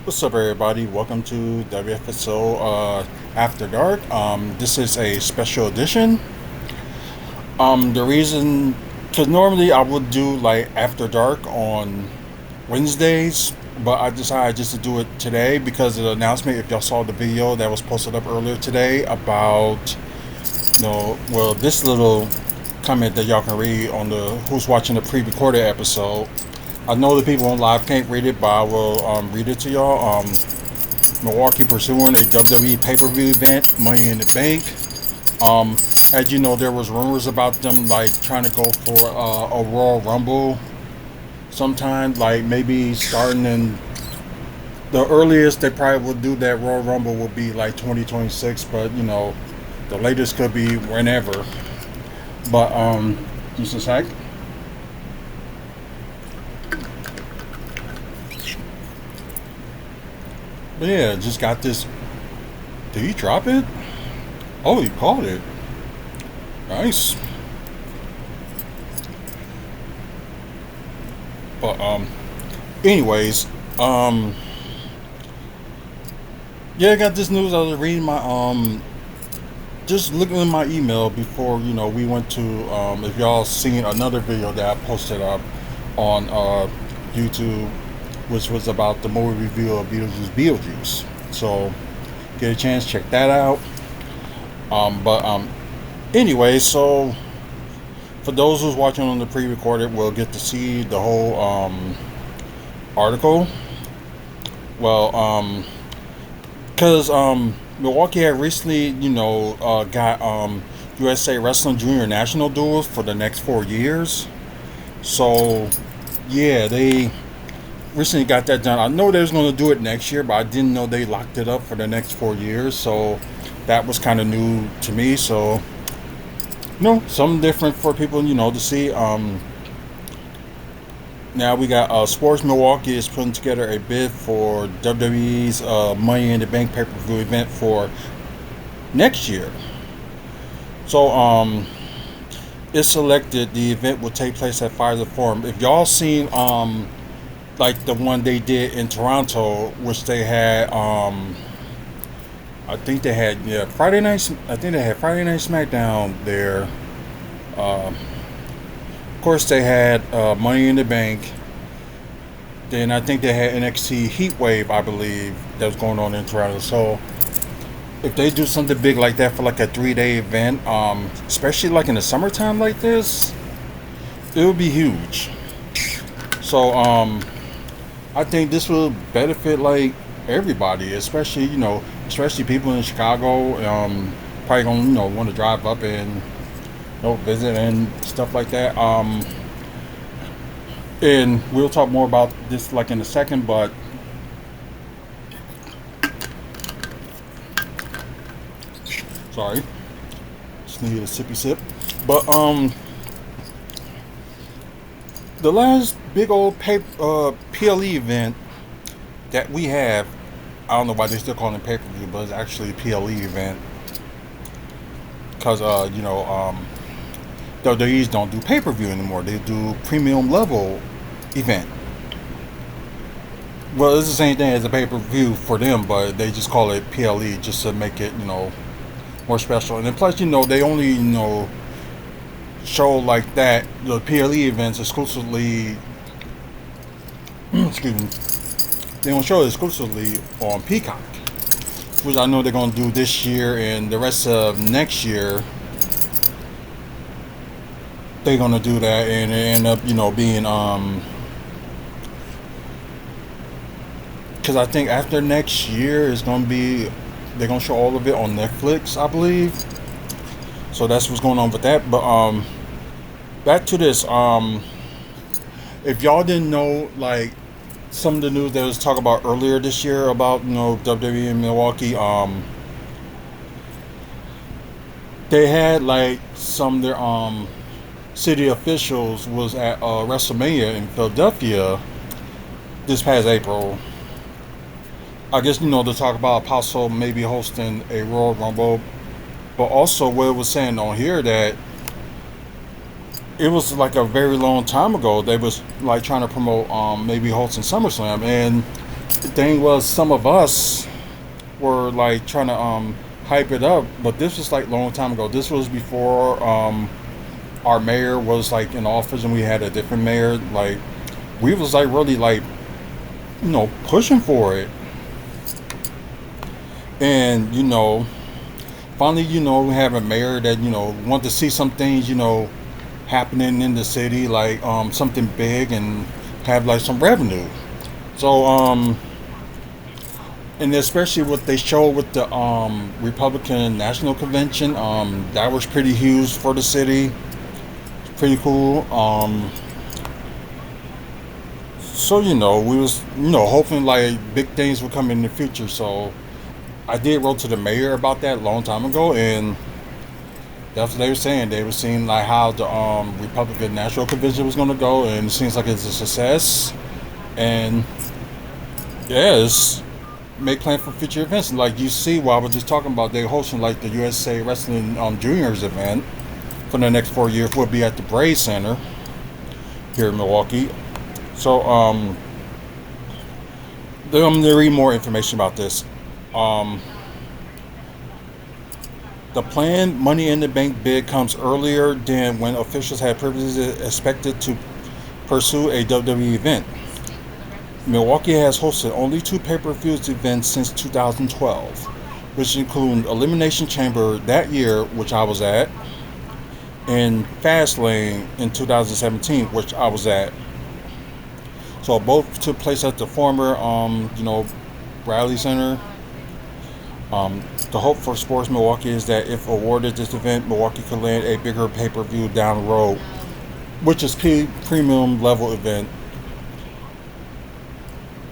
What's up, everybody? Welcome to WFSO After Dark. This is a special edition. The reason, because normally I would do like After Dark on Wednesdays, but I decided just to do it today because of the announcement. If y'all saw the video that was posted up earlier today about, this little comment that y'all can read on the who's watching the pre-recorded episode. I know the people on live can't read it, but I will read it to y'all. Milwaukee pursuing a WWE pay-per-view event, Money in the Bank. As you know, there was rumors about them like trying to go for a Royal Rumble sometime, like maybe starting in the earliest they probably would do that Royal Rumble would be like 2026, but the latest could be whenever. But just a sec. But yeah, just got this. Did he drop it? Oh, he caught it. Nice. But anyways, yeah, I got this news. I was reading my just looking in my email before we went to if y'all seen another video that I posted up on YouTube, which was about the movie review of Beetlejuice. So get a chance, check that out. But anyway, so for those who's watching on the pre-recorded, will get to see the whole article. Well, because Milwaukee had recently, got USA Wrestling Junior National Duels for the next 4 years. So, yeah, they recently got that done. I know they was going to do it next year, but I didn't know they locked it up for the next 4 years. So, that was kind of new to me. So, something different for people, to see. Now we got Sports Milwaukee is putting together a bid for WWE's Money in the Bank pay-per-view event for next year. So it's selected the event will take place at Pfizer Forum. If y'all seen like the one they did in Toronto, which they had I think they had Friday night. I think they had Friday Night SmackDown there. Of course, they had Money in the Bank. Then I think they had NXT Heatwave, I believe, that was going on in Toronto. So if they do something big like that for like a 3-day event, especially like in the summertime like this, it would be huge. So I think this will benefit like everybody, especially especially people in Chicago. Probably gonna want to drive up and visit and stuff like that. And we'll talk more about this like in a second, but sorry, just need a sippy sip. But the last big old PLE event that we have, I don't know why they still call it pay-per-view, but it's actually a PLE event because WWE's don't do pay-per-view anymore. They do premium level event. Well, it's the same thing as a pay-per-view for them, but they just call it PLE just to make it, more special. And then plus, they only, show like that, the PLE events exclusively, excuse me, they don't show it exclusively on Peacock, which I know they're going to do this year and the rest of next year. They're gonna do that, and it end up, being because I think after next year it's gonna be they're gonna show all of it on Netflix, I believe. So that's what's going on with that. But back to this. If y'all didn't know, like some of the news that was talked about earlier this year about WWE in Milwaukee, they had like some of their city officials was at WrestleMania in Philadelphia this past April. I guess to talk about Apostle maybe hosting a Royal Rumble, but also what it was saying on here that it was like a very long time ago. They was like trying to promote maybe hosting SummerSlam, and The thing was, some of us were like trying to hype it up, but this was like a long time ago. This was before our mayor was like in office, and we had a different mayor. Like we was like really like pushing for it, and finally we have a mayor that want to see some things happening in the city, like something big, and have like some revenue. So and especially what they showed with the Republican National Convention, that was pretty huge for the city. Pretty cool. So we was hoping like big things would come in the future. So I did wrote to the mayor about that a long time ago, and that's what they were saying. They were seeing like how the Republican National Convention was going to go, and it seems like it's a success. And yeah, it's make plans for future events. Like you see, while we're just talking about, they hosting like the USA Wrestling Juniors event for the next 4 years. Will be at the Braves Center here in Milwaukee. So I'm to read more information about this. Um, the planned Money in the Bank bid comes earlier than when officials had previously expected to pursue a WWE event. Milwaukee has hosted only two pay-per-views events since 2012, which include Elimination Chamber that year, which I was at, and Fastlane in 2017, which I was at. So both took place at the former, Bradley Center. The hope for Sports Milwaukee is that if awarded this event, Milwaukee could land a bigger pay-per-view down the road, which is premium level event.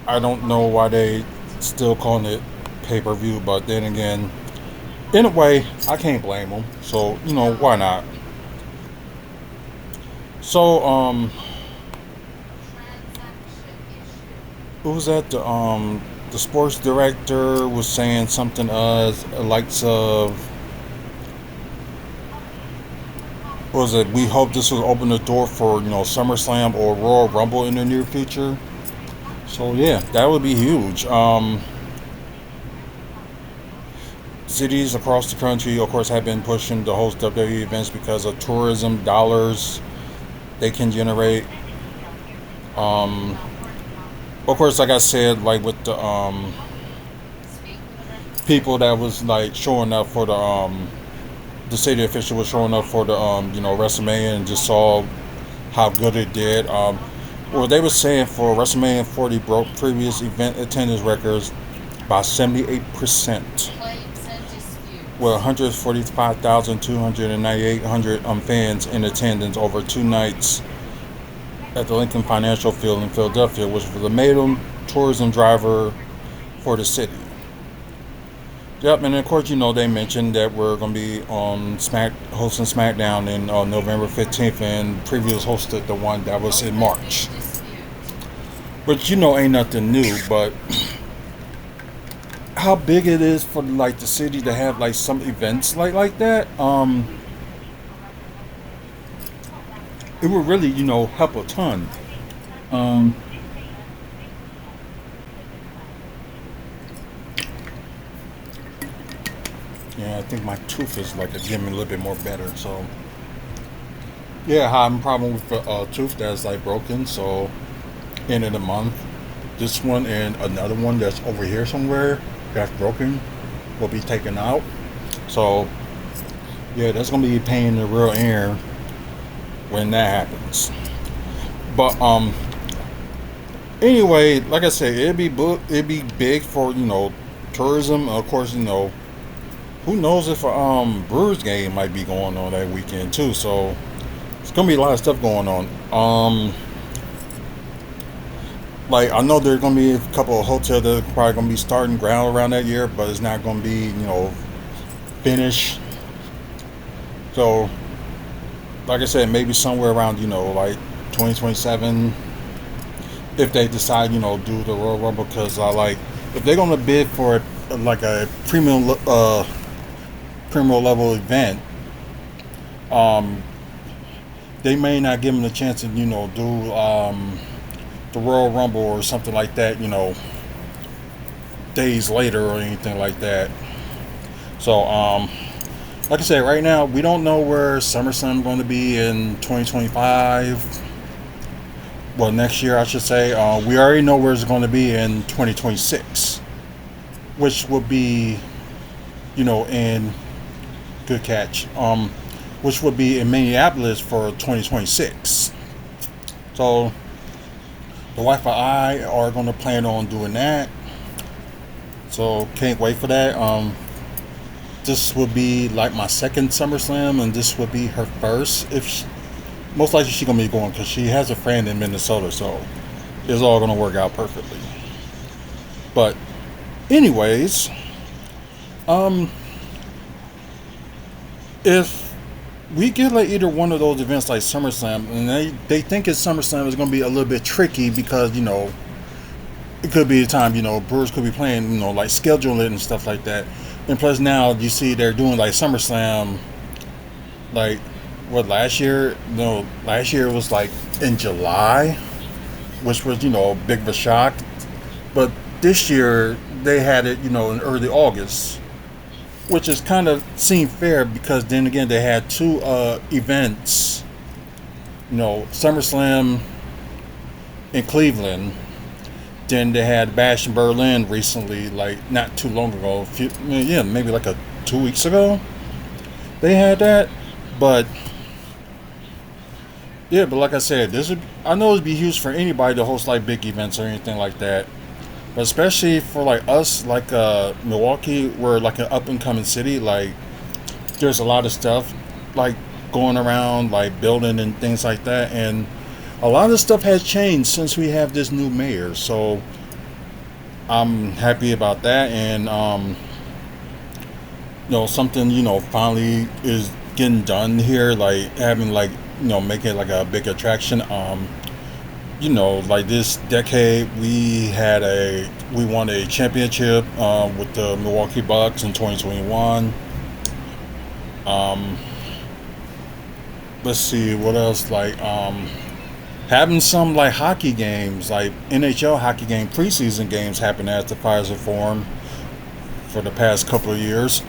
I don't know why they still calling it pay-per-view, but then again, in a way, I can't blame them. So why not? So who was that? The sports director was saying something likes of, what was it? We hope this will open the door for SummerSlam or Royal Rumble in the near future. So yeah, that would be huge. Cities across the country, of course, have been pushing to host WWE events because of tourism dollars they can generate. Um, of course, like I said, like with the people that was like showing up for the city official was showing up for the WrestleMania, and just saw how good it did. Well, they were saying for WrestleMania 40 broke previous event attendance records by 78%. With 145,298 fans in attendance over two nights at the Lincoln Financial Field in Philadelphia, which was the main tourism driver for the city. Yep, and of course, they mentioned that we're going to be hosting SmackDown in November 15th, and previous hosted the one that was in March. But ain't nothing new, but how big it is for like the city to have like some events like that, it would really, help a ton. Um, yeah, I think my tooth is like getting a little bit more better. So yeah, I have a problem with the tooth that's like broken. So end of the month, this one and another one that's over here somewhere that's broken will be taken out. So yeah, that's gonna be a pain in the real air when that happens. But anyway, like I said, it'd be big for tourism. Of course, who knows if a Brewers game might be going on that weekend too. So it's gonna be a lot of stuff going on. Like I know there's gonna be a couple of hotels that are probably gonna be starting ground around that year, but it's not gonna be finished. So like I said, maybe somewhere around like 2027, if they decide do the Royal Rumble, because like if they're gonna bid for like a premium level event, um, they may not give them the chance to do the Royal Rumble or something like that, days later or anything like that. So, like I said, right now we don't know where SummerSlam is going to be in 2025. Well, next year I should say. We already know where it's going to be in 2026, which would be, in good catch. Which would be in Minneapolis for 2026. So the wife and I are going to plan on doing that. So can't wait for that. This would be like my second SummerSlam, and this would be her first. Most likely she's gonna be going because she has a friend in Minnesota, so it's all gonna work out perfectly. But, anyways, if we get like either one of those events like SummerSlam, and they think it's SummerSlam is gonna be a little bit tricky because it could be a time Brewers could be playing like scheduling it and stuff like that. And plus now you see they're doing like SummerSlam like what last year? No, last year was like in July, which was a big of a shock. But this year they had it in early August, which is kind of seemed fair because then again they had two events, SummerSlam in Cleveland. Then they had Bash in Berlin recently, like not too long ago. Maybe like 2 weeks ago. They had that, but like I said, I know it'd be huge for anybody to host like big events or anything like that, but especially for like us, like Milwaukee, we're like an up and coming city. Like there's a lot of stuff like going around, like building and things like that, and a lot of stuff has changed since we have this new mayor, so I'm happy about that. And something finally is getting done here, like having like make it like a big attraction. Like this decade we won a championship with the Milwaukee Bucks in 2021. Let's see what else, like having some like hockey games, like NHL hockey game preseason games happen at the Pfizer Forum for the past couple of years.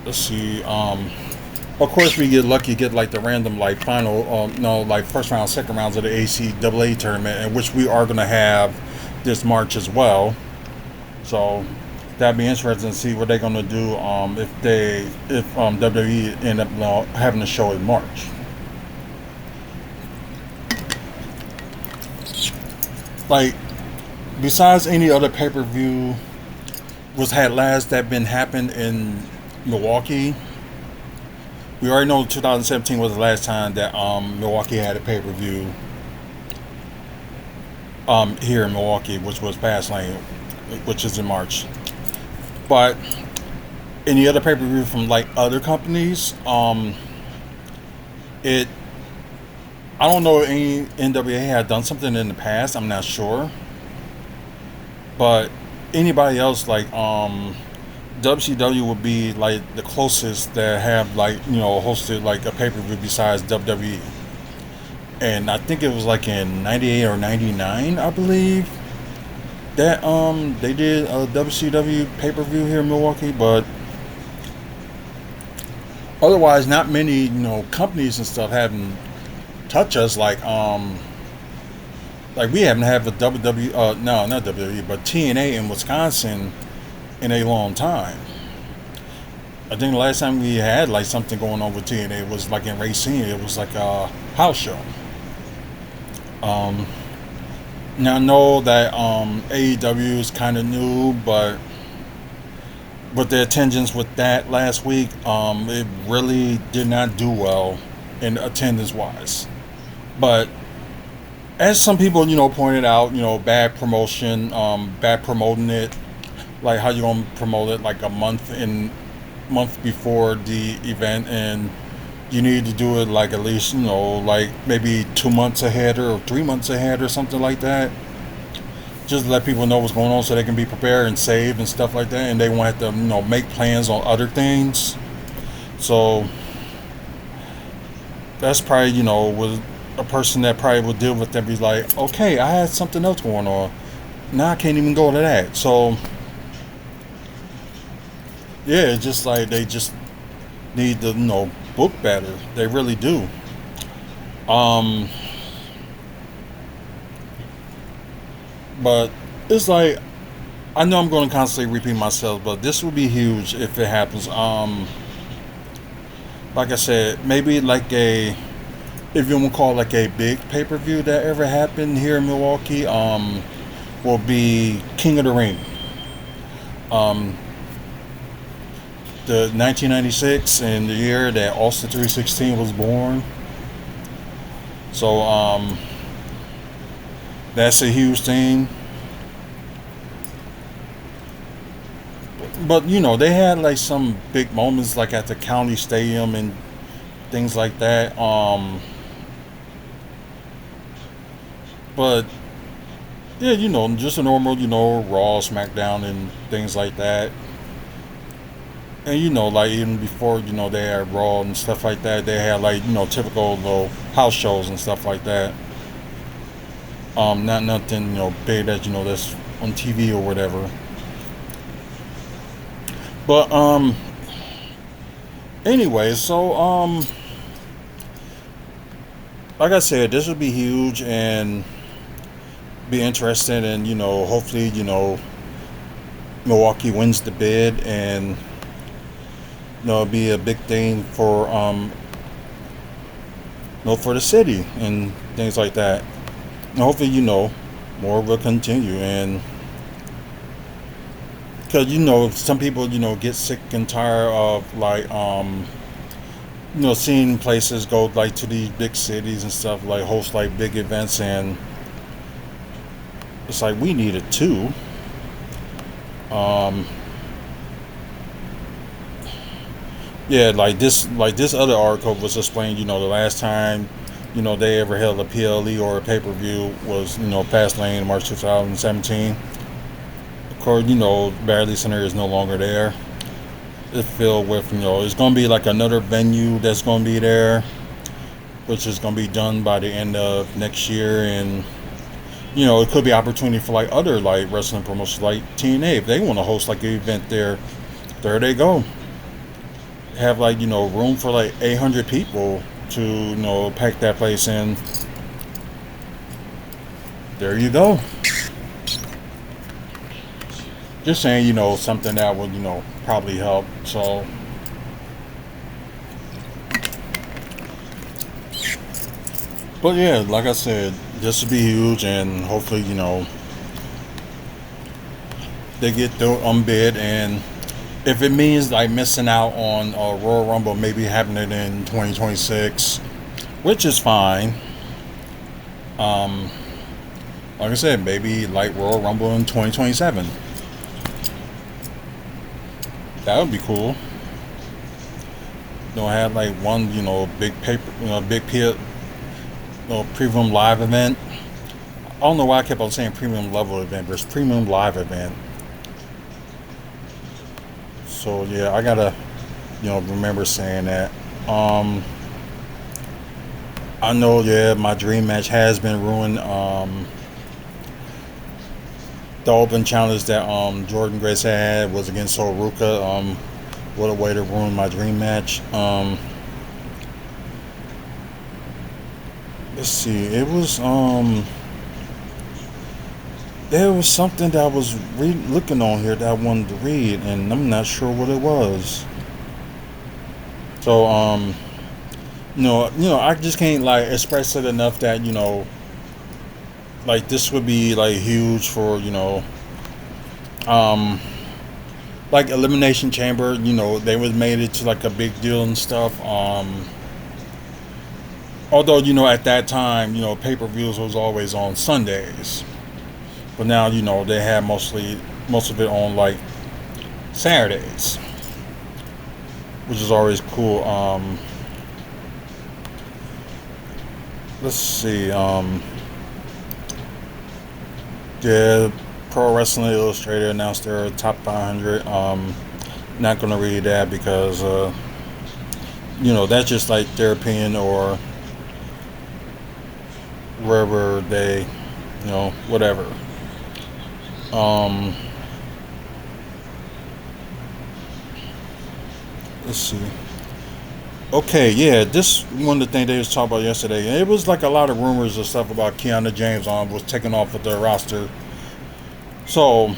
Let's see. Of course, we get lucky, get like the random like final, like first round, second rounds of the ACAA tournament, in which we are going to have this March as well. So that'd be interesting to see what they're going to do if WWE end up having a show in March. Like, besides any other pay-per-view that been happened in Milwaukee, we already know 2017 was the last time that Milwaukee had a pay-per-view here in Milwaukee, which was Fastlane, which is in March. But any other pay-per-view from like other companies, I don't know if any NWA had done something in the past. I'm not sure. But anybody else, like WCW would be like the closest that have like hosted like a pay-per-view besides WWE. And I think it was like in 98 or 99, I believe, that they did a WCW pay-per-view here in Milwaukee. But otherwise not many companies and stuff haven't touch us like we haven't had a WWE no, not WWE, but TNA in Wisconsin in a long time. I think the last time we had like something going on with TNA was like in Racine. It was like a house show. Now I know that AEW is kind of new, but with the attendance with that last week, it really did not do well in attendance wise. But as some people, pointed out, bad promotion, bad promoting it. Like how you gonna promote it like a month before the event, and you need to do it like at least like maybe 2 months ahead or 3 months ahead or something like that. Just to let people know what's going on so they can be prepared and save and stuff like that, and they won't have to make plans on other things. So that's probably with a person that probably would deal with that, be like, okay, I had something else going on. now I can't even go to that. So yeah, it's just like they just need to book better. They really do. Um, but it's like I know I'm going to constantly repeat myself, but this will be huge if it happens. Like I said, maybe like a if you want to call it like a big pay per view that ever happened here in Milwaukee. Will be King of the Ring. Um, the 1996 and the year that Austin 316 was born. So that's a huge thing. But they had like some big moments like at the county stadium and things like that. But yeah, just a normal, Raw, SmackDown, and things like that. And like even before, they had Raw and stuff like that. They had like typical little house shows and stuff like that. Not nothing big that that's on TV or whatever. But anyway, so like I said, this would be huge and be interesting, and hopefully Milwaukee wins the bid, and it'll be a big thing for for the city and things like that. And hopefully more will continue, and because some people get sick and tired of like seeing places go like to these big cities and stuff, like host like big events, and it's like we need it too. um yeah, like this other article was explaining, the last time they ever held a PLE or a pay-per-view was Fastlane March 2017. Of course, Barley Center is no longer there. It's filled with it's going to be like another venue that's going to be there, which is going to be done by the end of next year. And it could be opportunity for like other like wrestling promotions like TNA, if they want to host like an event there. There they go. Have like room for like 800 people to pack that place in. There you go. Just saying, something that would probably help. So but yeah, like I said, this would be huge, and hopefully they get through bid, and if it means like missing out on Royal Rumble maybe happening in 2026, which is fine. Like I said, maybe like Royal Rumble in 2027. That would be cool. Have like one big paper, big premium live event. I don't know why I kept on saying premium level event, but it's premium live event. So yeah, I gotta remember saying that. I know, yeah, my dream match has been ruined. The open challenge that Jordan Grace had was against Soruka. What a way to ruin my dream match. Let's see. There was something that I was looking on here that I wanted to read, and I'm not sure what it was. So I just can't like express it enough that like this would be like huge for like Elimination Chamber. They was made it to like a big deal and stuff. Although at that time pay-per-views was always on Sundays, but now they have most of it on like Saturdays, which is always cool. Let's see. Yeah, Pro Wrestling Illustrated announced their top 500. Not gonna read that because that's just like their opinion, or wherever they whatever. Um, let's see. Okay, yeah, this one of the things they was talking about yesterday. It was like a lot of rumors and stuff about Keanu James was taken off of the roster. So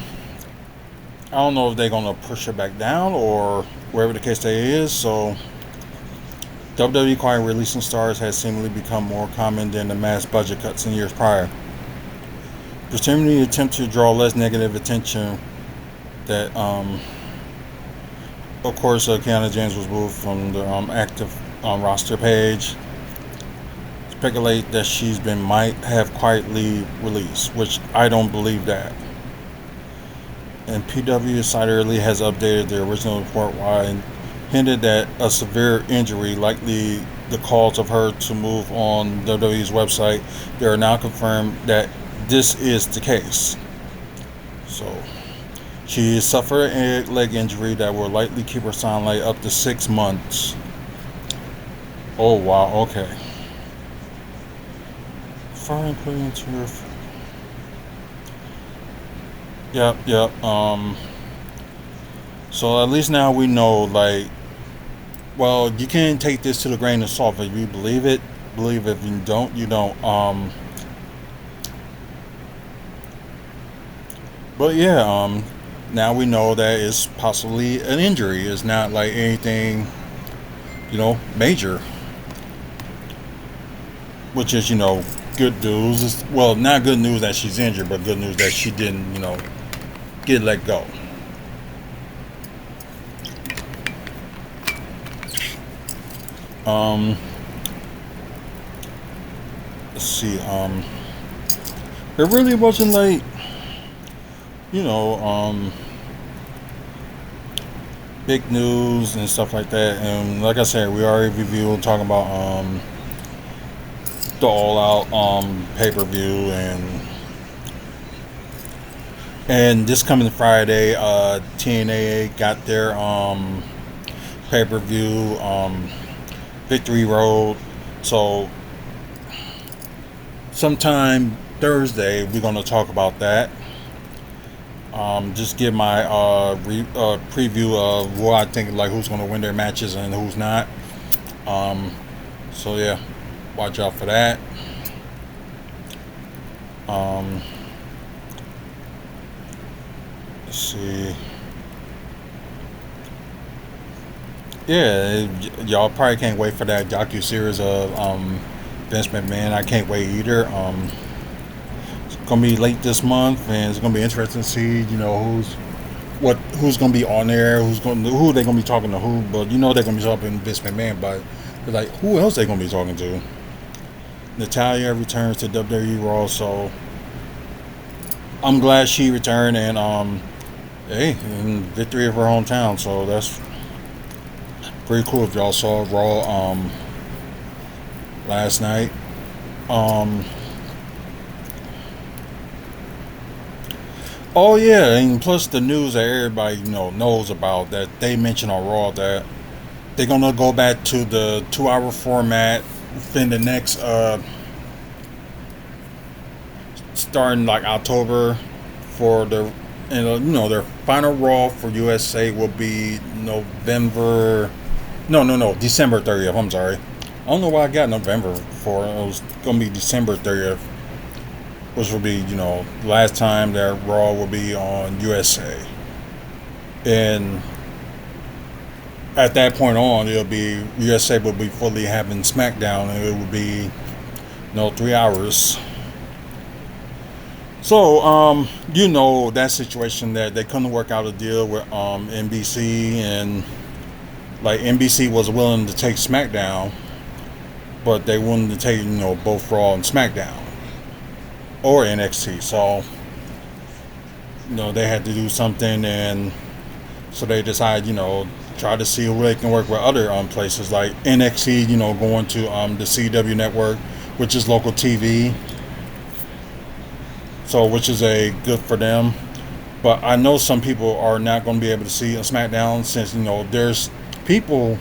I don't know if they're gonna push her back down or wherever the case is. So WWE quiet releasing stars has seemingly become more common than the mass budget cuts in years prior. Presumably attempt to draw less negative attention that of course Keanu James was moved from the active roster page. Speculate that she's been might have quietly released, which I don't believe that. And PW Ciderly has updated the original report while hinted that a severe injury, likely the cause of her to move on WWE's website. They are now confirmed that this is the case. So she suffered a leg injury that will likely keep her silent up to 6 months. Oh wow, okay. Foreign including turf. Yep. So at least now we know, like, well, you can take this to the grain of salt. If you believe it, believe it. If you don't, you don't. But yeah, now we know that it's possibly an injury. It's not like anything, major. Which is, good news. Well, not good news that she's injured, but good news that she didn't, get let go. Let's see. It really wasn't like, big news and stuff like that. And like I said, we already reviewed talking about the All Out pay-per-view and this coming Friday, TNA got their pay-per-view Victory Road. So sometime Thursday we're gonna talk about that. Just give my preview of what I think, like who's gonna win their matches and who's not. So yeah, watch out for that. Let's see. Yeah, y'all probably can't wait for that docu-series of Vince McMahon. I can't wait either. It's gonna be late this month, and it's gonna be interesting to see, who's gonna be on there, who they gonna be talking to who. But they're gonna be talking to Vince McMahon, but like who else they gonna be talking to? Natalya returns to WWE Raw, so I'm glad she returned, and hey, in victory of her hometown, so that's pretty cool. If y'all saw Raw last night. Oh yeah, and plus the news that everybody knows about, that they mentioned on Raw that they're gonna go back to the 2-hour format within the next starting like October for their their final Raw for USA will be December 30th. I'm sorry. I don't know why I got November for. It was gonna be December 30th, which will be the last time that Raw will be on USA. And at that point on, it'll be USA will be fully having SmackDown, and it will be 3 hours. So that situation that they couldn't work out a deal with NBC, and like NBC was willing to take SmackDown, but they wanted to take both Raw and SmackDown or NXT. So they had to do something, and so they decided try to see where they can work with other places like NXT. Going to the CW network, which is local TV. So, which is a good for them. But I know some people are not going to be able to see SmackDown, since there's people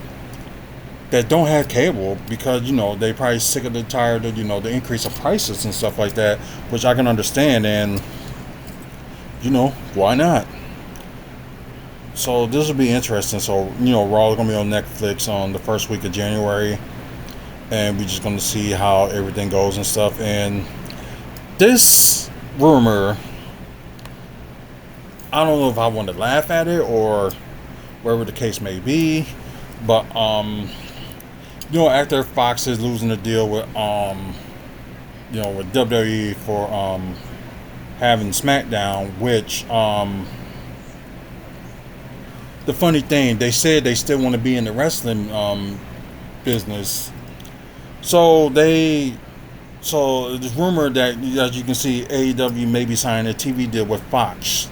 that don't have cable because they probably sick of the tired of the increase of prices and stuff like that, which I can understand. And why not? So this will be interesting. So Raw is gonna be on Netflix on the first week of January, and we're just gonna see how everything goes and stuff. And this rumor, I don't know if I want to laugh at it or wherever the case may be, but after Fox is losing the deal with WWE for having SmackDown, which the funny thing, they said they still want to be in the wrestling business. So there's rumor that, as you can see, AEW may be signing a TV deal with Fox.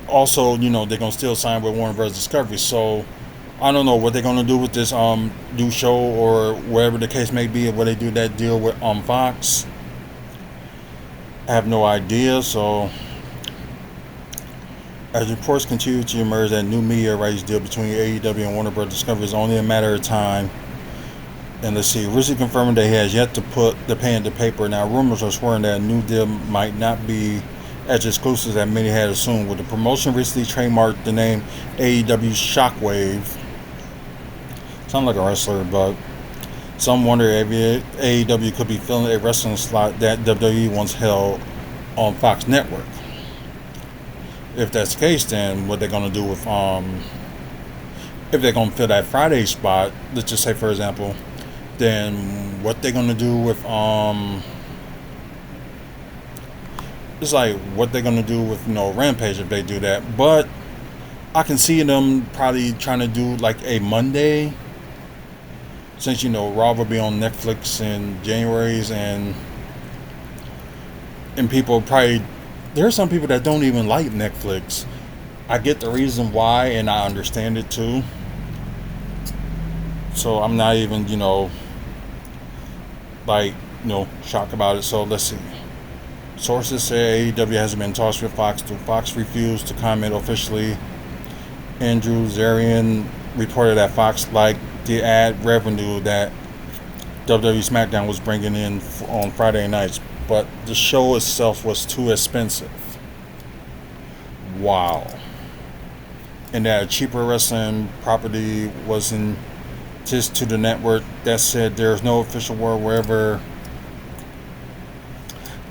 Also, they're gonna still sign with Warner Bros. Discovery. So I don't know what they're gonna do with this new show or whatever the case may be, where they do that deal with Fox. I have no idea. So as reports continue to emerge, that new media rights deal between AEW and Warner Bros. Discovery is only a matter of time. And let's see, recently confirming that he has yet to put the pen to paper. Now, rumors are swirling that a new deal might not be as exclusive as many had assumed, with the promotion recently trademarked the name AEW Shockwave. Sound like a wrestler, but some wonder if AEW could be filling a wrestling slot that WWE once held on Fox Network. If that's the case, then what they're gonna do with if they're gonna fill that Friday spot, let's just say for example, then what they're gonna do with it's like what they're gonna do with Rampage if they do that. But I can see them probably trying to do like a Monday, since Raw will be on Netflix in January's, and people probably, there are some people that don't even like Netflix. I get the reason why, and I understand it too. So I'm not even shocked about it. So let's see. Sources say AEW has been in talks with Fox. Fox refused to comment officially. Andrew Zarian reported that Fox liked the ad revenue that WWE SmackDown was bringing in on Friday nights, but the show itself was too expensive. Wow. And that a cheaper wrestling property wasn't just to the network. That said, there's no official word wherever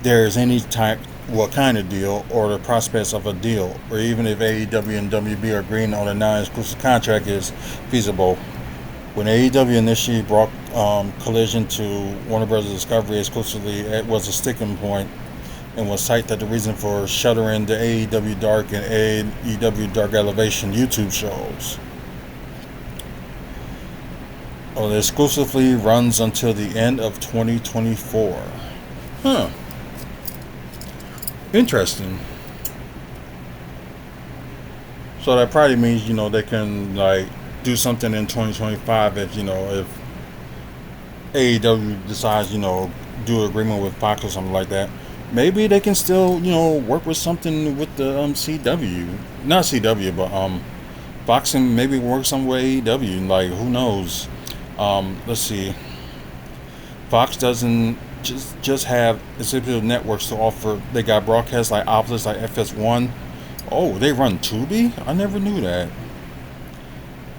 there is any type, what kind of deal, or the prospects of a deal, or even if AEW and WB are agreeing on a non-exclusive contract is feasible. When AEW initially brought Collision to Warner Bros. Discovery exclusively, it was a sticking point and was cited that the reason for shuttering the AEW Dark and AEW Dark Elevation YouTube shows. It exclusively runs until the end of 2024. Huh. Interesting. So that probably means, they can do something in 2025 if AEW decides, do an agreement with Fox or something like that. Maybe they can still, work with something with the CW. Not CW, but Fox, and maybe work some with AEW. Who knows? Let's see. Fox doesn't just have executive networks to offer. They got broadcasts like outlets like FS1. Oh, they run Tubi? I never knew that.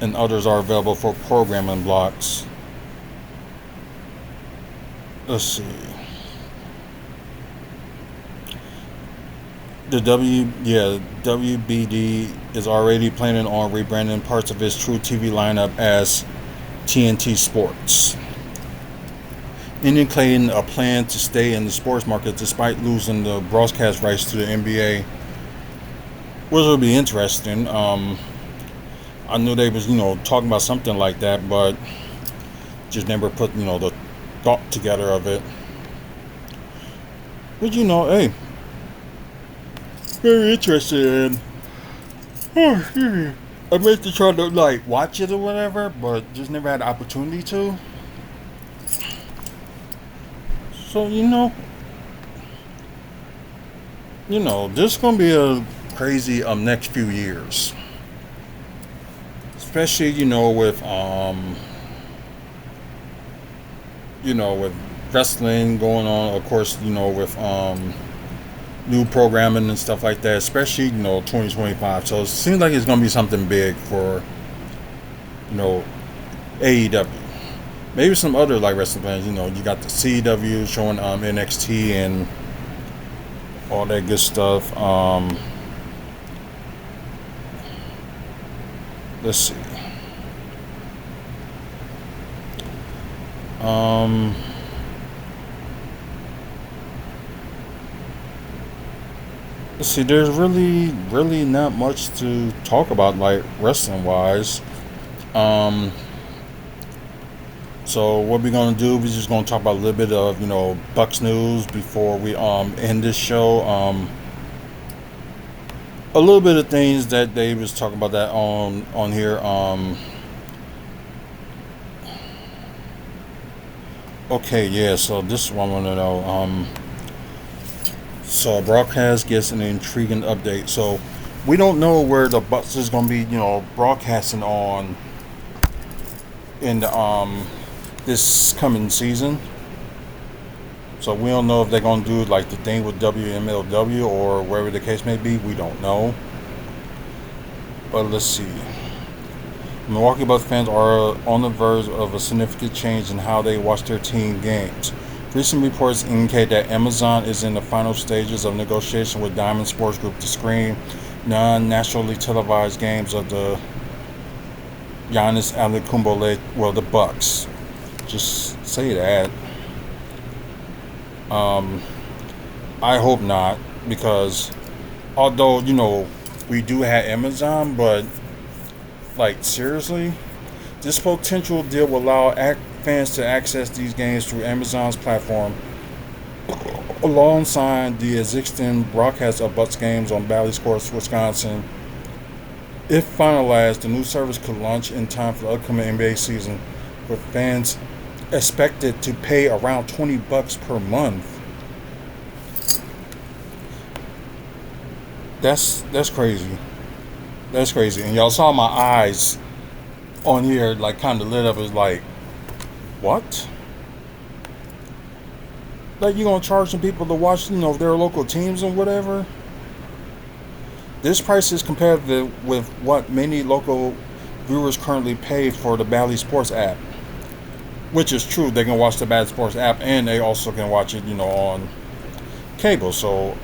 And others are available for programming blocks. Let's see. WBD is already planning on rebranding parts of its True TV lineup as TNT Sports, indicating a plan to stay in the sports market despite losing the broadcast rights to the NBA, which will be interesting. I knew they was, talking about something like that, but just never put, the thought together of it. But hey, very interesting. Oh, excuse me. I meant to try to watch it or whatever, but just never had the opportunity to. So this is gonna be a crazy next few years, especially with with wrestling going on. Of course, with new programming and stuff like that, especially 2025. So it seems like it's gonna be something big for you know AEW. Maybe some other like wrestling fans. You got the CW showing NXT and all that good stuff. Let's see. Um, let's see. There's really not much to talk about, like wrestling wise. Um, so what we're gonna do? We're just gonna talk about a little bit of Bucks news before we end this show. A little bit of things that they was talking about that on here. Okay, yeah. So this is what I want to know. So broadcast gets an intriguing update. So we don't know where the Bucks is going to be, broadcasting on in the this coming season. So we don't know if they're going to do like the thing with WMLW or wherever the case may be. We don't know. But let's see. Milwaukee Bucks fans are on the verge of a significant change in how they watch their team games. Recent reports indicate that Amazon is in the final stages of negotiation with Diamond Sports Group to screen non-nationally televised games of the Giannis Antetokounmpo, well, the Bucks. Just say that. I hope not, because although we do have Amazon, but like seriously, this potential deal will allow fans to access these games through Amazon's platform, alongside the existing broadcast of Bucks games on Bally Sports Wisconsin. If finalized, the new service could launch in time for the upcoming NBA season, with fans expected to pay around $20 per month. That's crazy. That's crazy. And y'all saw my eyes on here, like kind of lit up. Is like, what? Like you gonna charge some people to watch, their local teams and whatever? This price is competitive with what many local viewers currently pay for the Bally Sports app, which is true. They can watch the Bally Sports app and they also can watch it, on cable. So,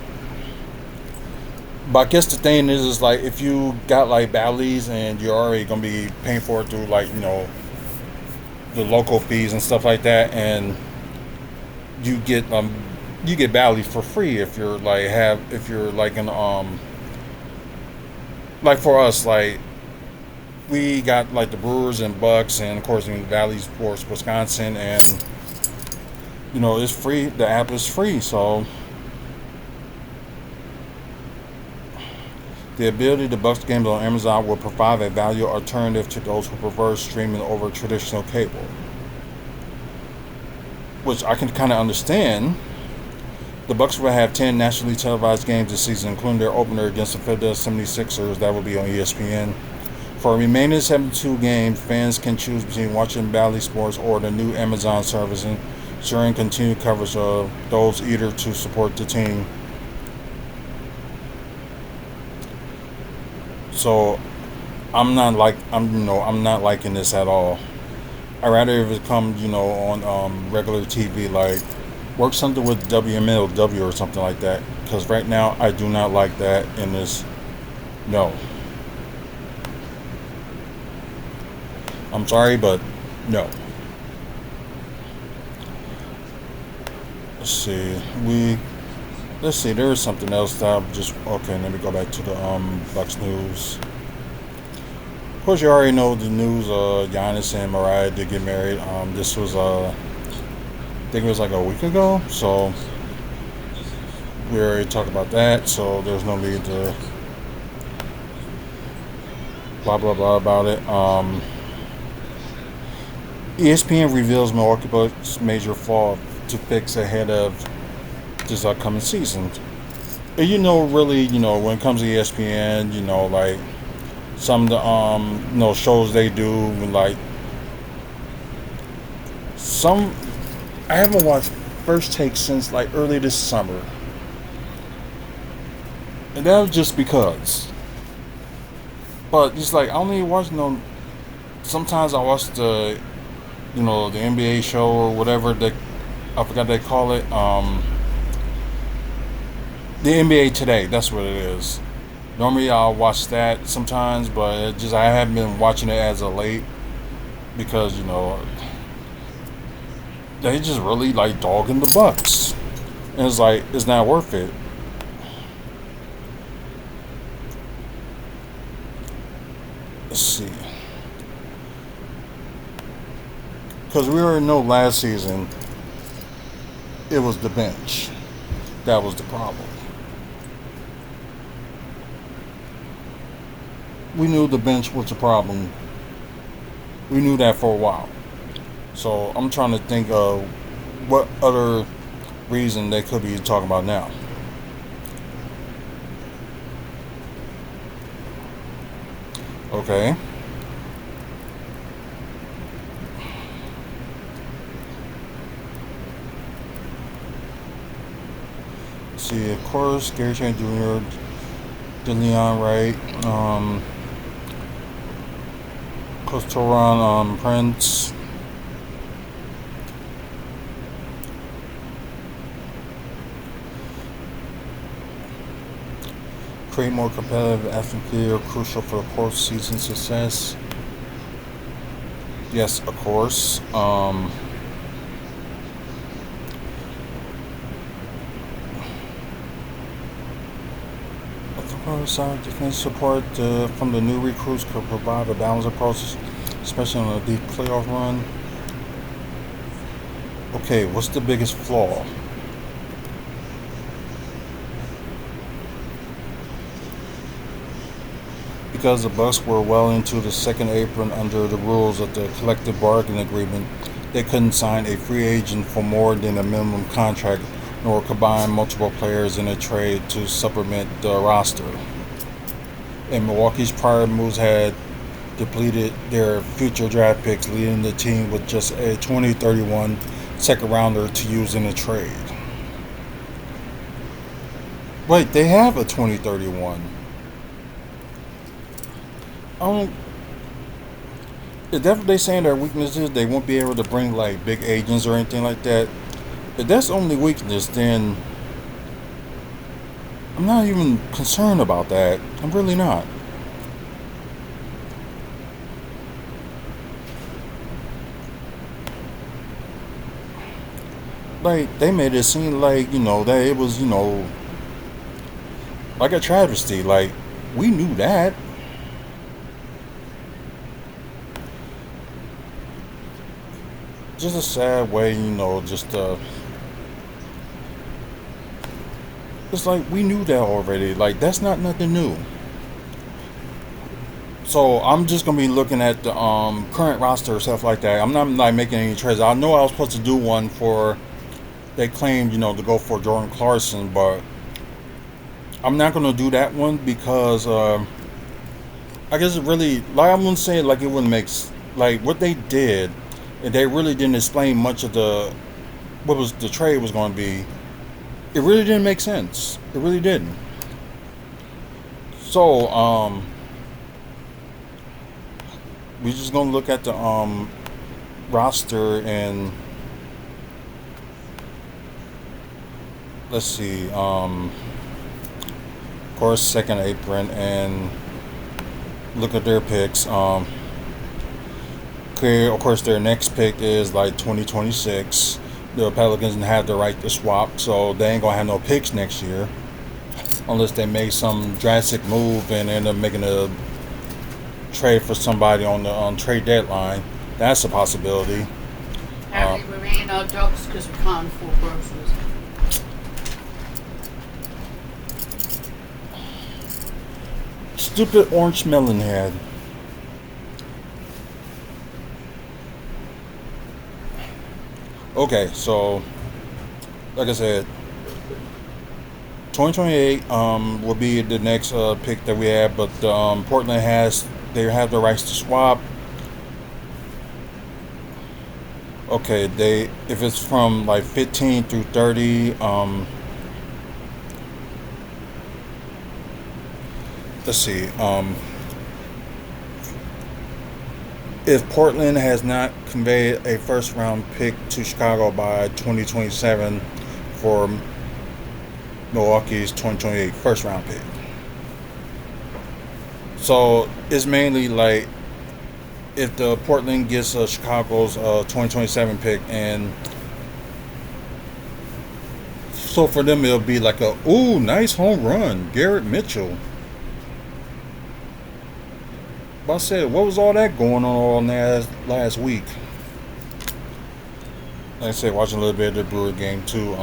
but I guess the thing is like if you got like Bally's and you're already gonna be paying for it through like the local fees and stuff like that, and you get Bally for free if you're like an like for us, like we got like the Brewers and Bucks, and of course in Valley Sports Wisconsin, and it's free. The app is free, so the ability to Bucks games on Amazon will provide a value alternative to those who prefer streaming over traditional cable, which I can kind of understand. The Bucks will have 10 nationally televised games this season, including their opener against the Philadelphia 76ers. That will be on ESPN. For the remaining 72 games, fans can choose between watching Bally Sports or the new Amazon service, ensuring continued coverage of those eager to support the team. So, I'm not liking this at all. I'd rather if it comes, on regular TV, like work something with WMLW or something like that. Because right now, I do not like that in this. No. I'm sorry, but no. Let's see. There is something else that I'm just okay. Let me go back to the Bucks news. Of course, you already know the news. Giannis and Mariah did get married. This was I think it was like a week ago. So we already talked about that. So there's no need to blah blah blah about it. ESPN reveals Milwaukee Bucks' major flaw to fix ahead of this upcoming season. And really, when it comes to ESPN, like some of the shows they do, like I haven't watched First Take since like early this summer. and that was just because. But it's like I only watch sometimes I watch the NBA show or whatever I forgot they call it. The NBA Today. That's what it is. Normally I'll watch that sometimes, but I haven't been watching it as of late because they just really like dogging the Bucks, and it's like it's not worth it. Let's see, because we already know last season it was the bench that was the problem. We knew the bench was the problem. We knew that for a while. So I'm trying to think of what other reason they could be talking about now. Okay. See, of course, Gary Trent Jr., DeLeon Wright, Costoran, Prince. Create more competitive atmosphere, crucial for the postseason success. Yes, of course. Side defense support from the new recruits could provide a balanced approach, especially on a deep playoff run. Okay, what's the biggest flaw? Because the Bucks were well into the second apron under the rules of the collective bargaining agreement, they couldn't sign a free agent for more than a minimum contract nor combine multiple players in a trade to supplement the roster. And Milwaukee's prior moves had depleted their future draft picks, leaving the team with just a 2031 second rounder to use in a trade. Wait, they have a 2031. If that's what they saying their weaknesses, they won't be able to bring like big agents or anything like that. If that's the only weakness, then I'm not even concerned about that. I'm really not. Like, they made it seem like, that it was, like a travesty. Like, we knew that. Just a sad way, it's like we knew that already. Like, that's not nothing new. So I'm just gonna be looking at the current roster stuff like that. I'm not like making any trades. I know I was supposed to do one for they claimed to go for Jordan Clarkson, but I'm not gonna do that one because I guess it really like I'm gonna say it like it wouldn't make like what they did. They really didn't explain much of what was the trade was going to be. It really didn't make sense. It really didn't. So, we're just gonna look at the roster and let's see. Of course, second apron and look at their picks. Okay, of course, their next pick is like 2026. The Pelicans have the right to swap, so they ain't gonna have no picks next year unless they make some drastic move and end up making a trade for somebody on the trade deadline. That's a possibility. Apparently, we're eating our dogs because we can't afford groceries. Stupid orange melon head. Okay, so like I said, 2028 will be the next pick that we have, but Portland they have the rights to swap. Okay, if it's from like 15 through 30, let's see. If Portland has not conveyed a first round pick to Chicago by 2027 for Milwaukee's 2028 first round pick. So it's mainly like if the Portland gets Chicago's 2027 pick, and so for them it'll be like a ooh nice home run, Garrett Mitchell. But I said, what was all that going on all last week? Like I said, watching a little bit of the Brewer game too.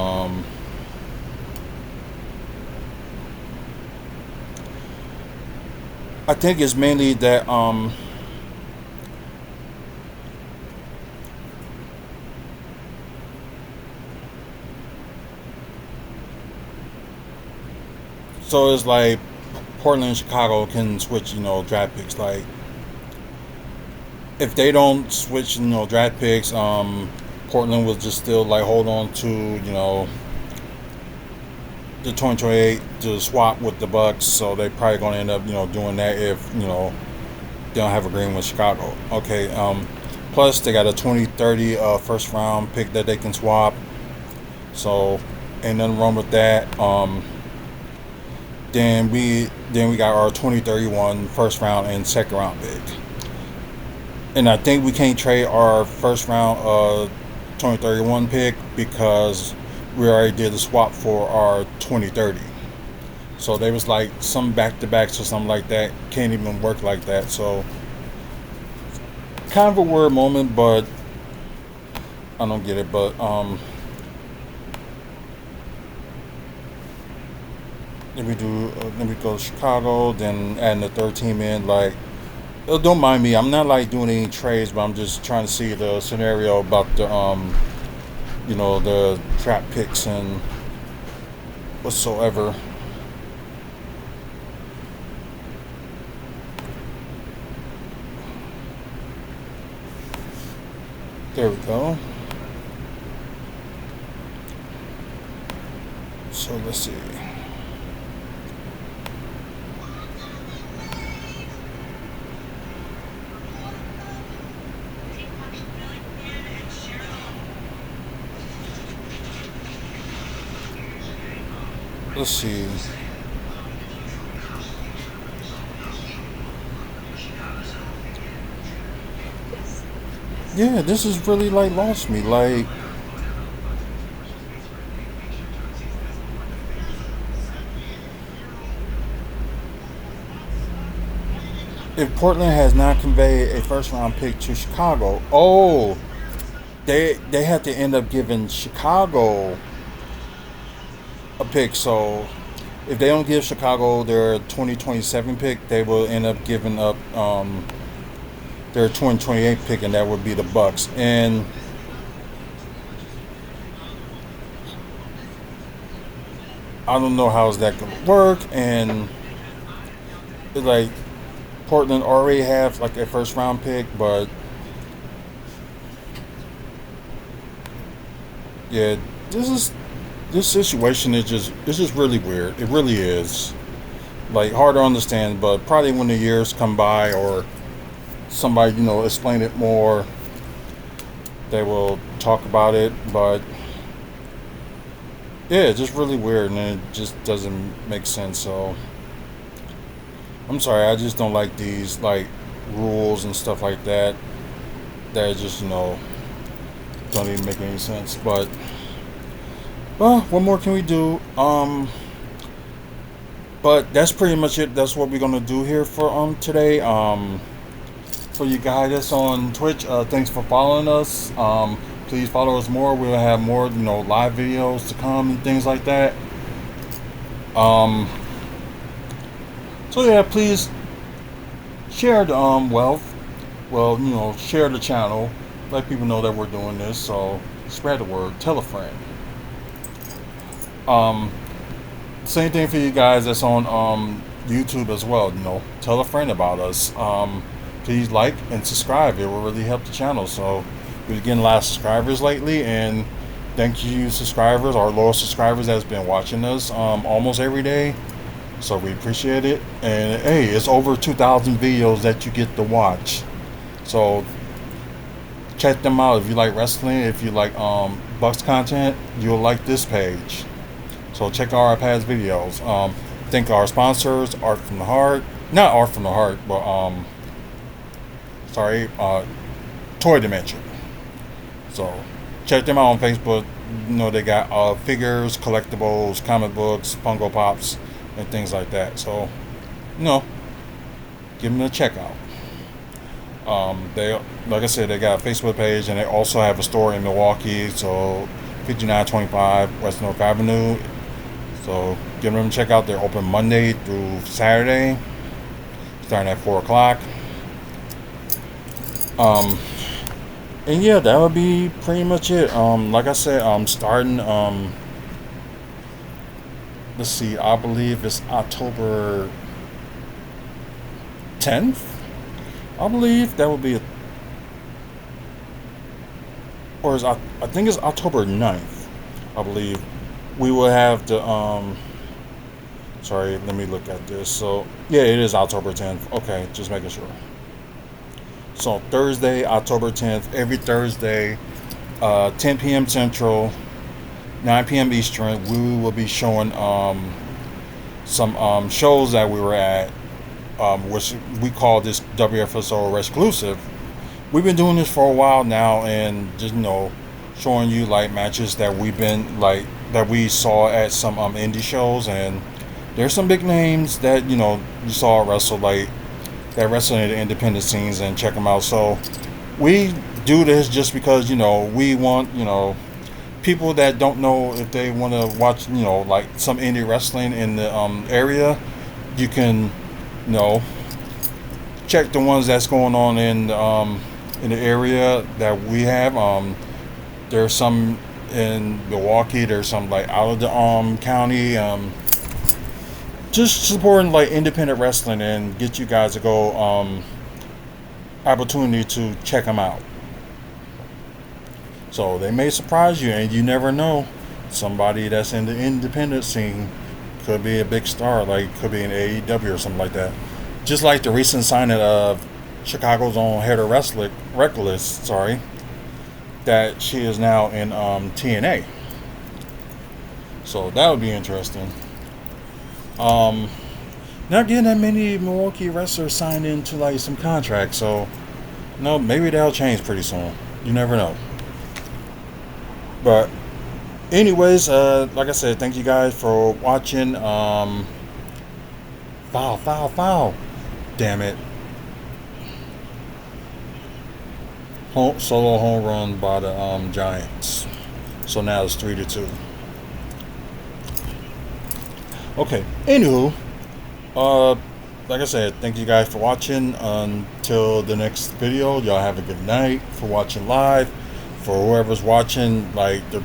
I think it's mainly that so it's like Portland and Chicago can switch, draft picks. Like if they don't switch, draft picks, Portland will just still like hold on to, the 2028 to swap with the Bucks. So they probably gonna end up, doing that if, they don't have agreement with Chicago. Okay. Plus they got a 2030 first round pick that they can swap. So ain't nothing wrong with that. Then we got our 2031 first round and second round pick. And I think we can't trade our first round 2031 pick because we already did the swap for our 2030. So they was like some back-to-backs or something like that. Can't even work like that. So kind of a weird moment, but I don't get it. But then we go to Chicago, then adding the third team in. Like, don't mind me. I'm not like doing any trades, but I'm just trying to see the scenario about the the trap picks and whatsoever. There we go. So let's see. Let's see. Yeah, this is really like lost me. Like, if Portland has not conveyed a first round pick to Chicago, they have to end up giving Chicago a pick. So if they don't give Chicago their 2027 pick, they will end up giving up their 2028 pick, and that would be the Bucks. And I don't know how's that gonna work. And it's like Portland already have like a first round pick, but yeah, this situation is just really weird. It really is like hard to understand, but probably when the years come by or somebody explain it more, they will talk about it. But yeah, it's just really weird, and it just doesn't make sense. So I'm sorry, I just don't like these like rules and stuff like that just don't even make any sense. But well, what more can we do? But that's pretty much it. That's what we're gonna do here for today. For you guys that's on Twitch, thanks for following us. Please follow us more. We'll have more, live videos to come and things like that. So yeah, please share the wealth. Well, share the channel. Let people know that we're doing this. So spread the word. Tell a friend. Same thing for you guys that's on YouTube as well. Tell a friend about us. Please like and subscribe. It will really help the channel. So we're getting a lot of subscribers lately, and thank you subscribers, our loyal subscribers that's been watching us almost every day. So we appreciate it. And hey, it's over 2,000 videos that you get to watch. So check them out if you like wrestling. If you like Bucks content, you'll like this page. So check out our past videos. Thank our sponsors, Art from the Heart. Not Art from the Heart, but sorry, Toy Dimension. So check them out on Facebook. You know they got figures, collectibles, comic books, Funko Pops, and things like that. So give them a check out. They, like I said, they got a Facebook page and they also have a store in Milwaukee. So 5925 West North Avenue. So give them a check out. They're open Monday through Saturday, starting at 4 o'clock. And yeah, that would be pretty much it. Like I said, starting let's see, I believe it's October 10th. I believe that would be or is I think it's October 9th. I believe we will have the sorry, let me look at this. So yeah, it is October 10th. Okay, just making sure. So Thursday, October 10th, every Thursday, 10 p.m. Central, 9 p.m. Eastern, we will be showing some shows that we were at, which we call this WFSO exclusive. We've been doing this for a while now, and just showing you like matches that we've been like that we saw at some indie shows, and there's some big names that you saw wrestle like that wrestle in the independent scenes, and check them out. So we do this just because we want people that don't know if they want to watch like some indie wrestling in the area. You can check the ones that's going on in the area that we have. There's some in Milwaukee. There's some like out of the county. Just supporting like independent wrestling and get you guys to go opportunity to check them out. So they may surprise you, and you never know. Somebody that's in the independent scene could be a big star, like could be in AEW or something like that. Just like the recent signing of Chicago's own Heather Reckless, sorry, that she is now in TNA. So that would be interesting. Not getting that many Milwaukee wrestlers signed into like some contracts, so maybe that'll change pretty soon. You never know. But anyways, like I said, thank you guys for watching. Foul. Damn it. Solo home run by the Giants. So now it's 3-2. Okay, anywho, like I said, thank you guys for watching. Until the next video, y'all have a good night for watching live. For whoever's watching, like the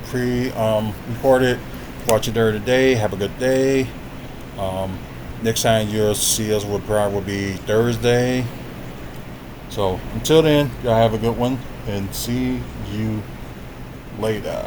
recorded, watch it during the day. Have a good day. Next time you'll see us will probably be Thursday. So until then, y'all have a good one and see you later.